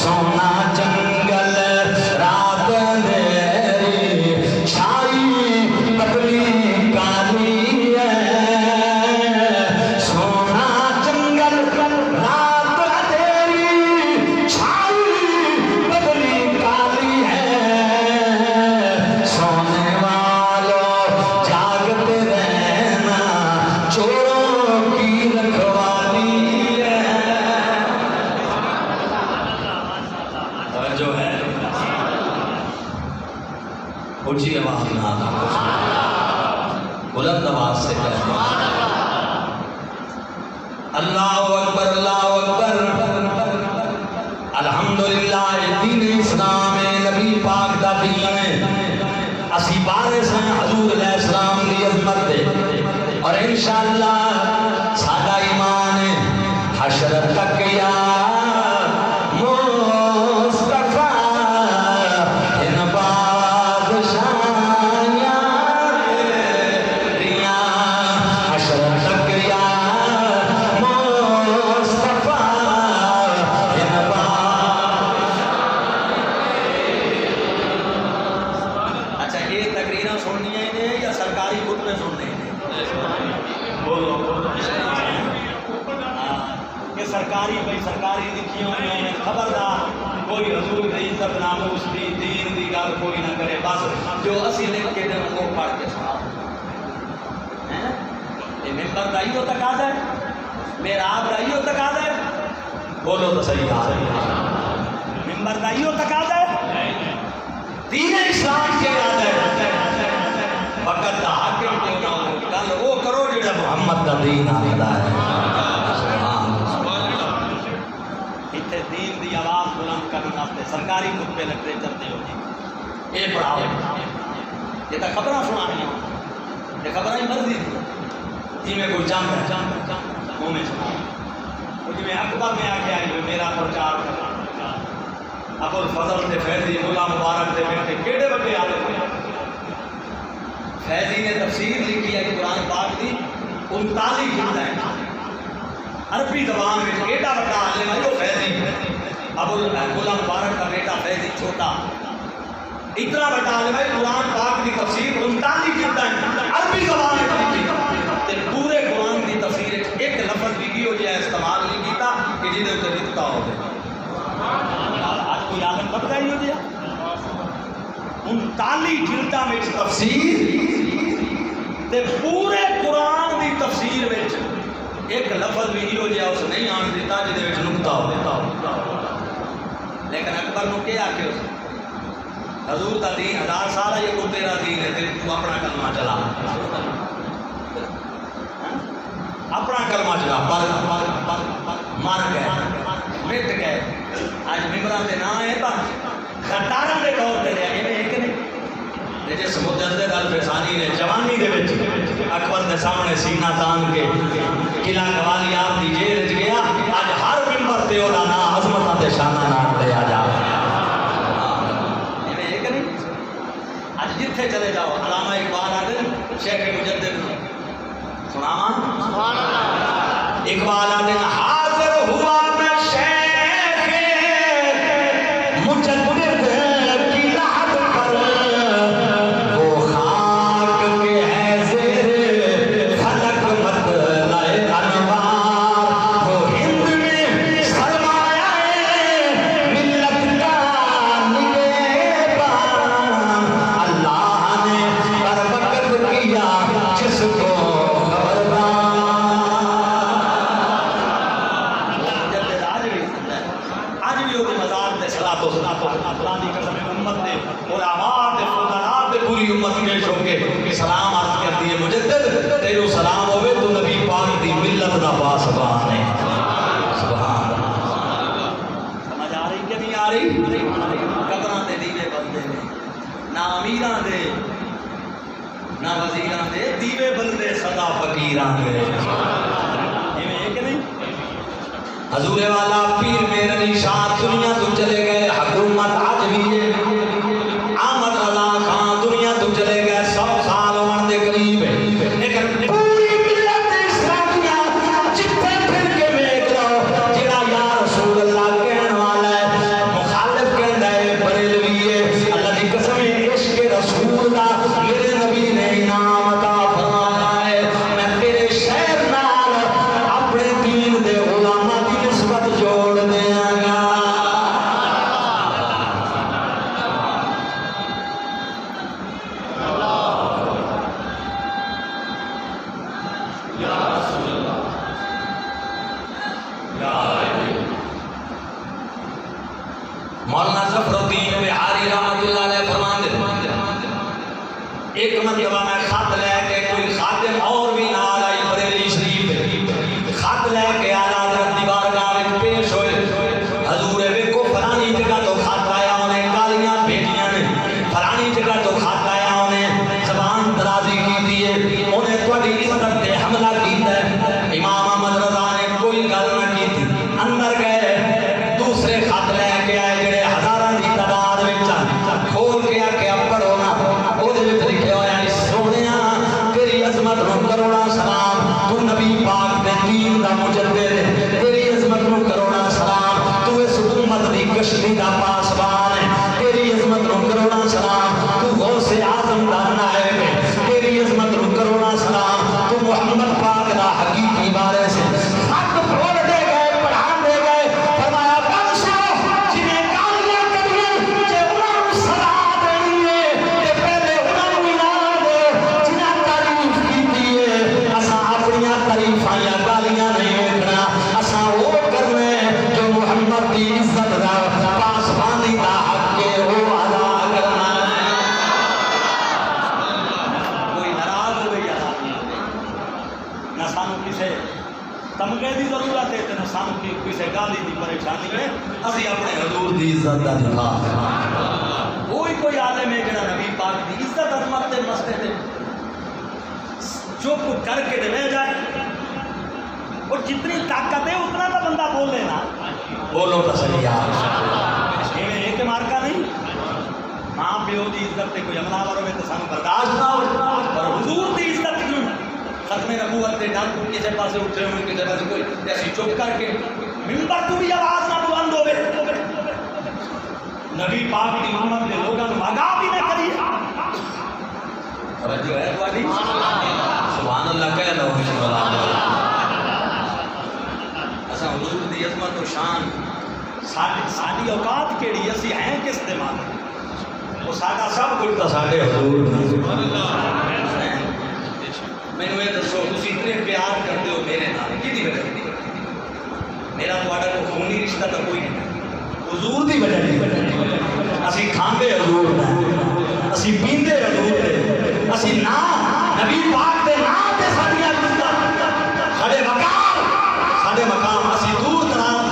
سونا جنگل رات اندھیری چھائی پگڑی کالی ہے. سونا جنگل رات اندھیری چھائی پگڑی کالی ہے. سونے والوں جاگتے رہنا چوروں اللہ اکبر اللہ اکبر الحمدللہ دین اسلام نبی پاک دا دین اسی بارش ہیں حضور علیہ السلام دی عظمت دے اور انشاءاللہ سادہ ایمان حشر تک یا مصطفیٰ ان بادشاہ حشر تک یا سرکاری بھائی سرکاری لکھی ہوئی ہیں خبردار کوئی حضور کی عزت ناموس دی دین دی گل کوئی نہ کرے بس جو اسی لکھ کے دیں وہ پڑھ کے سناؤ یہ ممبر دا ہی تقاضا ہے محراب دا ہی تقاضا ہے بولو تو صحیح ممبر دا ہی تقاضا ہے دین اسلام کے ارادہ ہے وقت دا حاکم کیوں نہ ہو گل وہ کرو جڑا محمد دا دین آخدا ہے دین دی آواز بلند کرنے واسطے سرکاری خطبے لگتے چلتے ہو جی یہ پڑھاؤ یہ تو خبریں سنانی یہ خبریں ہی مرضی تھی جی میں کوئی چاہتا ہے وہ میں سنا وہ جی میں اکبر میں آ کے آئی ہوئی میرا پرچار کرنا ابو الفضل تے فیضی ملا مبارک تے بیٹے کیڑے بڑے آلے ہوئے فیضی نے تفسیر لکھی ہے قرآن پاک دی 39 جلد ہے عربی زبان میں ایڈا بڑا عالم ہے وہ فیضی ابو ملا مبارک کا بیٹا فیضی چھوٹا اتنا بڑا عالم ہے قرآن پاک کی تفسیر 39 جلد ہے عربی زبان میں لکھی تے پورے قرآن کی تفسیر ایک لفظ بھی ہو جائے استعمال نہیں کیتا کہ جہدے تے لکھتا ہو آج کوئی عالم پتہ ہی ہو گیا 39 جلداں میں تفسیر تے پورے قرآن کی تفسیر میں ایک لفظ بھی ہو جائے اس نہیں آن دیتا جہدے نقطہ ہو لیکن اکبر نو کیا آکے اس حضور کا دین 1000 سال ہے یہ کو تیرا دین ہے تو اپنا کلمہ چلا اپنا کلمہ چلا مر گئے مٹ گئے آج ممبران دے نہ ہے تا خطارہ دے طور دے لیا یہ ایک نہیں جس مجدد الفسانی نے جوانی دے وچ اکبر دے سامنے سینہ تان کے قلعہ قوالی آپ دی جیل وچ گیا اج ہر ممبر تے اودا نام عظمتاں تے شاناں نال لیا جا ایویں ایک نہیں اج جتھے چلے جاؤ علامہ اقبال آدھے شیخ مجدد سناواں سبحان اللہ اقبال آدھے حاضر ہوا میں شیخ مجدد سلام عرض کرتی ہے مجدد تیرو سلام ہوئے تو نبی پاک دی ملت دا پاسبان ہے سبحان اللہ سمجھ آ رہی کہ نہیں آ رہی قبراں تے دیوے بلدے نے نہ امیراں دے نہ وزیراں دے دیوے بلدے صدا فقیراں دے ایویں ہے کہ نہیں حضور والا پیر میرے علی شاہ دنیا تو چلے گئے حکومت آج بھی ہے احمد رضا خان دنیا تو چلے گئے 100 سال عمر دے قریب ہے لیکن پوری ملت اسلامیہ جتنے پھر کے ویکھ لو جڑا یا رسول اللہ کہن والا ہے مخالف کہندا ہے بریلوی ہے اللہ دی قسم عشق رسول دا میرے نبی نے انعام عطا فرمایا ہے میں تیرے شہر نال اپنے دین دے علماء دی نسبت جوڑ دیاں گا مولانا ظفر الدین بہاری رحمت اللہ علیہ فرماندے ایک مرتبہ میں خط لے کے کوئی خادم اور بھی نال آئی بریلی شریف خط لے کے تو نبی پاک دے دین دا مجدد تیری عظمت نو کروڑا سلام تو اس امت دی کشتی دا پاسبان ہے تیری عظمت نو کروڑا سلام تو غوث اعظم دا نائب ہے تیری عظمت نو کروڑا سلام تو محمد پاک دا حقیقی بارے سے حق بھول دے گئے پڑھان دے گئے فرمایا بادشاہ جنہیں گالیاں کریے جے انہاں نو سزا دینی ہے تے پہلے انہاں نو انعام دے جنہاں تعریف کیتی ہے اساں اپنیاں تعریفاں یا گالیاں نہیں ویکھنا اساں وہ کرنے جو محمد دی عزت دا پاسبانی دا حق ہے وہ ادا کرنا ہے کوئی ناراض ہو گئی نہ سانو کسے تمغے دی ضرورت ہے نہ سانو کسے گالی دی پریشانی ہے اسی اپنے حضور دی عزت دا دفاع کوئی عالم ہے جڑا نبی پاک دی عزت عظمت دے مسئلے تے چپ کر کے دے جائے اور جتنی طاقت ہے اتنا تو بندہ بول لینا بولو تو صحیح یار ایک مارکا نہیں ماں پیو دی عزت تے کوئی عملہ ورے تو سانو برداشت نہ ہو پر حضور دی عزت کیوں ختم نبوت دے ڈر کو کسے پاسے اٹھے ہوئے کسے پاسے کوئی ایسی چپ کر کے منبر تو بھی آواز نہ بلند ہوے نبی پاک دی امت دے لوگاں نوں آگاہ بھی نہ کریے توجہ ہے تواڈی سبحان اللہ کہہ لو سبحان اللہ اساں حضور دی عظمت و شان ساڈی اوقات کیڑی اسی ہیں کس دے مال وہ ساڈا سب کچھ تا ساڈے حضور سبحان اللہ مینوں یہ دسو تسی اتنے پیار کرتے ہو میرے نال کی دی وجہ میرا تہاڈا کوئی خونی رشتہ تو کوئی نہیں حضور دی وجہ نہیں اسی کھاندے حضور دا اسی پیندے حضور دے اسی نا نبی پاک دے نام تے ساڈیاں عزت ساڈے وقار ساڈے مقام اسی دور دراز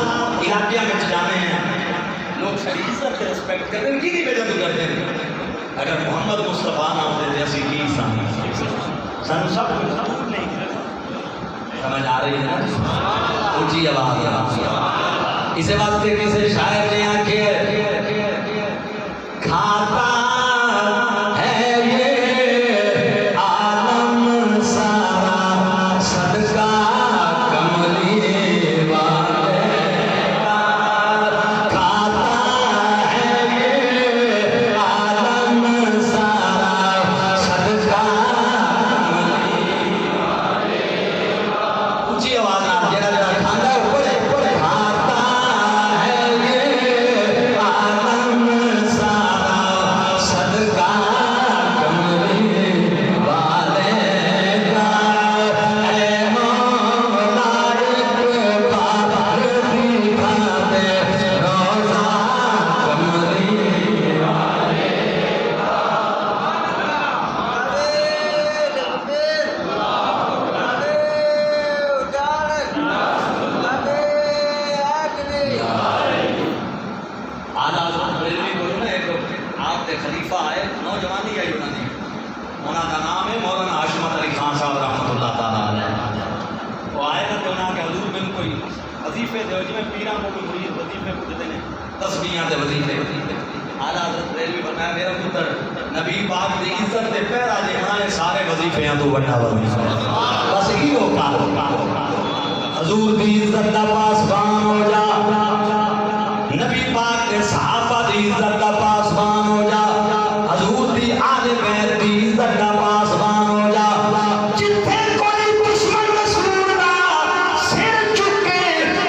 علاقیاں وچ جانے ہیں لوگ ساری عزت تے رسپیکٹ کرتے ہیں کی دی وجہ تو کرتے ہیں اگر محمد مصطفیٰ نہ ہوتے تے اسی کی سانو سب کچھ نہیں سمجھ آ رہی ہے نا اونچی آواز اسے واسطے کسی شاعر نے آکھے کھاتا ہے یہ عالم سارا صدقہ کملی والے کا کھاتا ہے یہ عالم سارا صدقہ کملی والے کا اونچی آواز نال جڑا جڑا کھاندا ہے اوپر کھاتا ہے یہ عالم سارا صدقہ کملی والے کا اے مولا ایک بار دکھا دے روزہ کملی والے کا آپ کے خلیفہ آئے نوجوانی آئی انہوں نے انہوں کا نام ہے مولانا حشمت علی خان صاحب رحمۃ اللہ تعالیٰ علیہ وہ آئے تو انہوں نے حضور میں کوئی وظیفے دے جی میں پیران کو کوئی مرید وظیفے پوچھتے ہیں تسبیحاں دے وظیفے اعلیٰ حضرت ریلوی فرمایا میرا پتر نبی پاک دی عزت دے پہرا جے بنائے سارے وظیفیاں تو بڑا وظیفہ بس ہی ہو حضور دی عزت دا پاسبان ہو جا نبی پاک کے صحابہ دی عزت دا پاسبان ہو جا حضور دی آل بیت دی عزت دا پاسبان ہو جا جتھے کوئی دشمن رسول دا سر چکے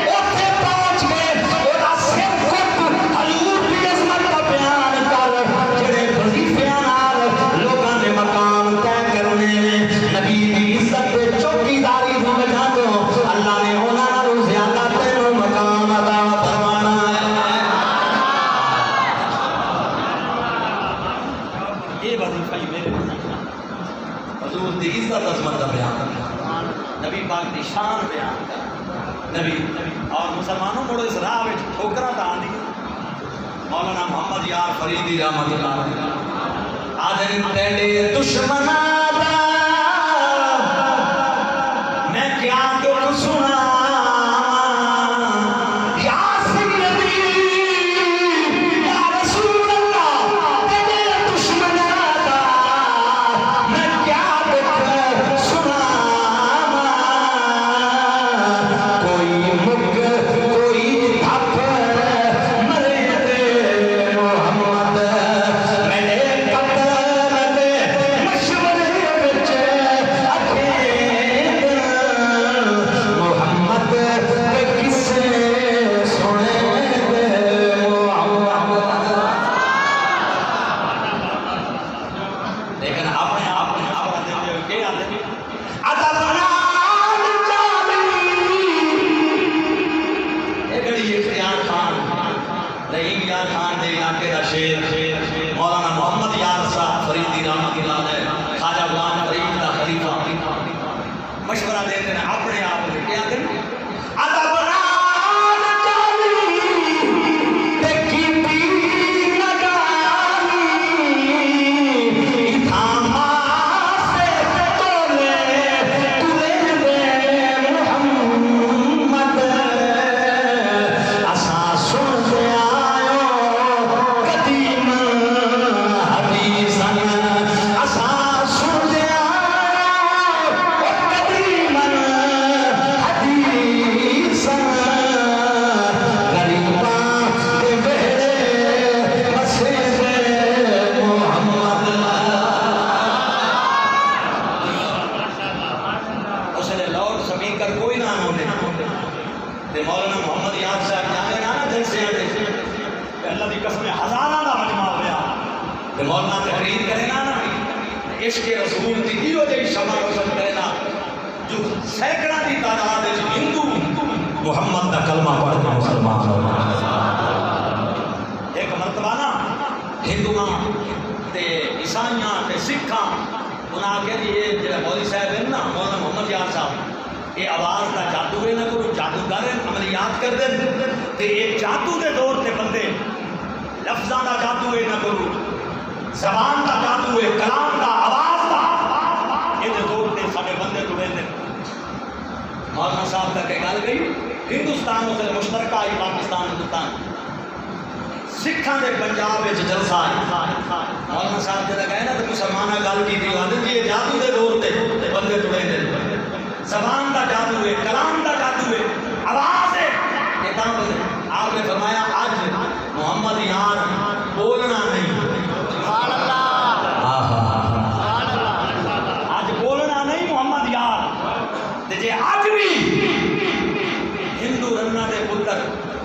اوتھے پہنچ گئے اودا سر کٹ حضور دی عظمت دا بیان کر جڑے وظیفیاں نال لوکاں دے مقام طے کرنے نے نبی دی عزت تے چوکیداری دی وجہ تو اللہ نے انہاں نال زیادہ تینوں مقام عطا فرمانا ہے یہ وظیفہ ہی میرے حضور دی عزت عظمت کا بیان کرنا نبی پاک دی شان بیان کرنا نبی اور مسلمانوں مڑو اس راہ وچ ٹھوکراں تا آندی مولانا محمد یار فریدی رحمۃ اللہ علیہ آدھے تیرے دشمناں دا میں کیا دکھ سنا یا سیدی یا رسول اللہ تیرے دشمناں دا میں کیا دکھ سنا مولانا محمد یاد صاحب جانے نا جلسے اللہ کی قسم ہزاراں دا مجمع ہویا تے مولانا تقریر کرے نا عشق رسول کی دیو جی شمع روشن کرے نا جو سینکڑا دی تعداد ہندو محمد کا کلمہ پڑھ کے مسلمان ہو ایک مرتبہ نا ہندوؤں تے عیسائیاں تے سکھاں انہاں آگے یہ جڑا مولوی صاحب ہیں نا مولانا محمد یار صاحب یہ آواز کا جادو ہے نہ کرو جادوگر عملیات کر دیں تے یہ جادو دے دور تے بندے لفظاں دا جادو ہے نہ کرو زبان دا جادو ہے کلام دا آواز دا یہ دے دور تے سارے بندے ٹرے دے مولانا صاحب کا کہ گل گئی ہندوستان سے مشترکہ ہی پاکستان ہندوستان سکھاں دے پنجاب وچ جلسہ مولانا صاحب جڑا کہے نا تے مسلماناں گل کیتی آندے جی جادو دے دور تے بندے ٹرے دے زبان دا جادو ہے کلام دا جادو ہے آواز ہے یہ تاں بندے آپ نے فرمایا آج محمد یار بولنا نہیں سبحان اللہ سبحان اللہ آج بولنا نہیں محمد یار تے جے آج بھی ہندو رنا دے پتر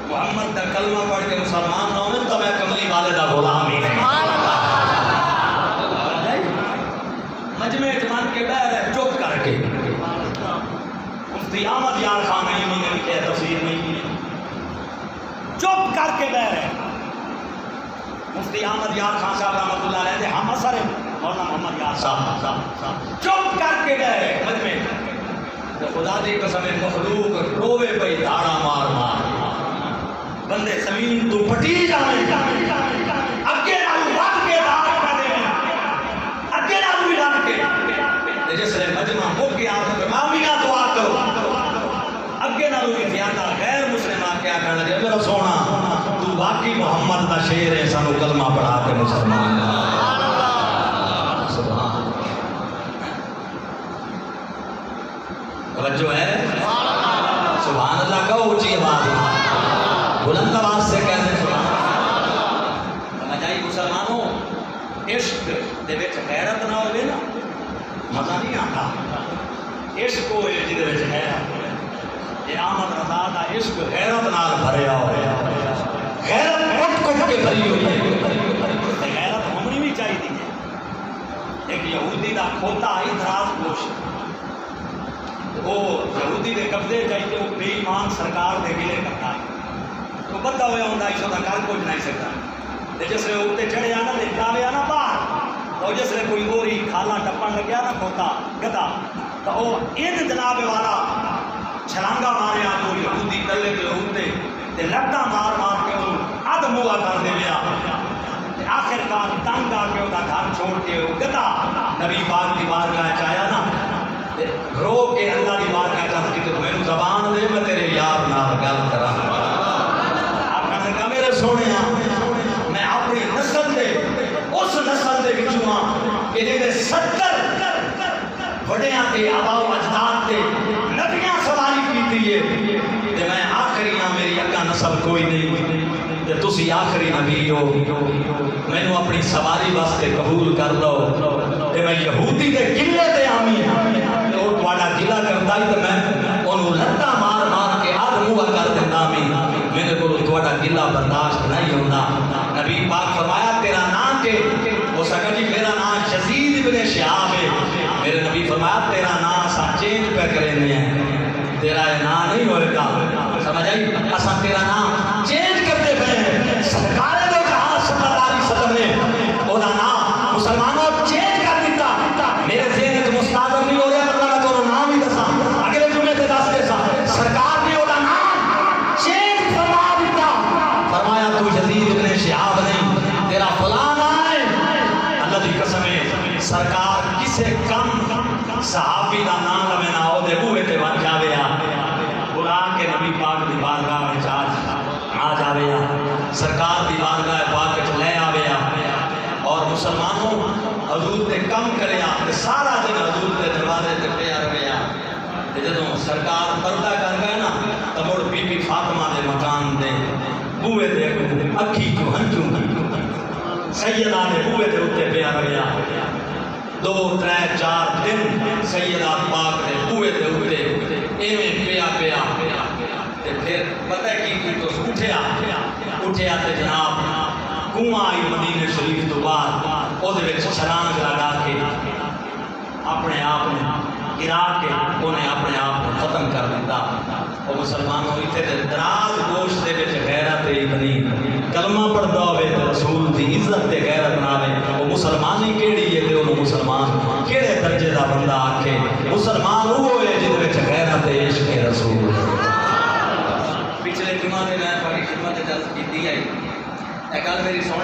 محمد دا کلمہ پڑھ کے مسلمان نہ ہونے تو میں کملی والے دا غلام ہی مجمع مان کے بہر ہے چپ کر کے مفتی احمد یار خان نہیں نے لکھے تفسیر نہیں کی چپ کر کے بہر ہے مفتی احمد یار خان صاحب رحمۃ اللہ علیہ ہم اثر مولانا محمد یار صاحب چپ کر کے بہر ہے مجمع خدا دی قسم مخلوق روے پئی دھاڑا مار مار بندے زمین تو پٹی جاویں اگے نال ود کے دھاڑ کر دے اگے نال بھی لڑ کے جس نے مجمع ہو کے آپ نے مامیاں دعا کرو اگے نال بھی زیادہ غیر مسلم آ کے کہنے لگے میرا سونا تو واقعی محمد دا شیر ہے سانو کلمہ پڑھا کے مسلمان سبحان اللہ سبحان توجہ ہے سبحان اللہ کا اونچی آواز بلند آواز سے کہتے سبحان اللہ سمجھائی مسلمانوں عشق دے وچ غیرت نہ ہوے نا مزہ نہیں آتا عشق ہوئے جدے وچ غیرت یہ احمد رضا دا عشق غیرت نال بھریا ہویا غیرت کٹ کٹ کے بھری ہوئی ہے غیرت ہونی بھی چاہیے ایک یہودی دا کھوتا ہی دراز گوش وہ یہودی دے قبضے چاہیے وہ بے ایمان سرکار دے گلے کرتا ہے وہ بندہ ہوا ہوں اس کا کل کچھ نہیں سکتا جس نے اتنے چڑھے آنا تو جاوے آنا باہر اور جس نے کوئی گوری کھالا ٹپن لگیا نا کھوتا گدا تو وہ ان جناب والا چھلانگا مارے آ تو یہودی کلے کے ہوتے تے لگتا مار مار کے وہ اد موہ کر دے لیا آخر کار تنگ آ کے وہ گھر چھوڑ کے وہ گدا نبی پاک کی بارگاہ چایا نا رو کے اللہ کی بارگاہ چاہتا کہ تو میں زبان دے میں تیرے یار نال گل کرا آپ کہنے کا میرے سونے میں اپنی نسل دے اس نسل دے وچوں کہ جے 70 بڑیاں تے آبا و اجداد تے نبیاں سواری کیتی ہے تے میں آخری ہاں میری اگا نسل کوئی نہیں تے تسی آخری نبی ہو مینوں اپنی سواری واسطے قبول کر لو تے میں یہودی دے گلے تے آمی تے او تواڈا گلا کردا ہی تے میں اونوں لتاں مار مار کے اد منہ کر دیندا میرے کو تواڈا گلا برداشت نہیں ہوندا نبی پاک فرمایا تیرا نام کے وہ سکا جی میرا نام یزید ابن شہاب ہے میرے نبی فرمایا تیرا نام اساں چینج پہ کرنے ہیں تیرا یہ نام نہیں ہوئے گا سمجھ آئی اساں تیرا نام چینج کرتے پہ سرکار دو کہا صلی اللہ علیہ وسلم نے وہ نام مسلمانوں چینج کر دیتا میرے ذہن تو مستعد نہیں ہو رہا اللہ تو نام ہی دسا اگلے جمعے تے دس دے سا سرکار نے وہ نام چینج فرما دیتا فرمایا تو یزید ابن شہاب نہیں تیرا فلان آئے اللہ دی قسم ہے سرکار کسے کم صحابی دا نام لمے نہ ہو دے بوئے تے بن جاوے بلا کے نبی پاک دی بارگاہ میں آ جاوے سرکار دی بارگاہ پاک وچ لے آوے اور مسلمانوں حضور تے کم کرے تے سارا دن حضور دے دروازے تے پیا رہے تے جدوں سرکار پردہ کر گئے نا تے مڑ بی بی فاطمہ دے مکان دے بوئے دے اکھی تو ہنجو سیدہ نے بوئے دے اوتے پیا رہیا 2 3 4 دن سیدہ پاک نے بوئے دے اوتے ایویں پیا تے پھر پتہ کی تو اٹھیا تے جناب کنواں آئی مدینے شریف تو بعد وہ چھلانگ لگا کے اپنے آپ نے گرا کے انہیں اپنے آپ کو ختم کر دیتا. وہ مسلمانوں اتنے دراز گوشت دے وچ غیرت ہی بنی کلمہ پڑھدا ہوئے تے رسول دی عزت تے غیرت نالے وہ مسلمانی کیڑی ہے تے وہ مسلمان کیڑے درجے دا بندہ آکھے مسلمان وہ ہے جس وچ غیرت عشق رسول. پچھلے جمعہ میں تھوڑی خدمت عرض کیتی ہے ایک گل میری سن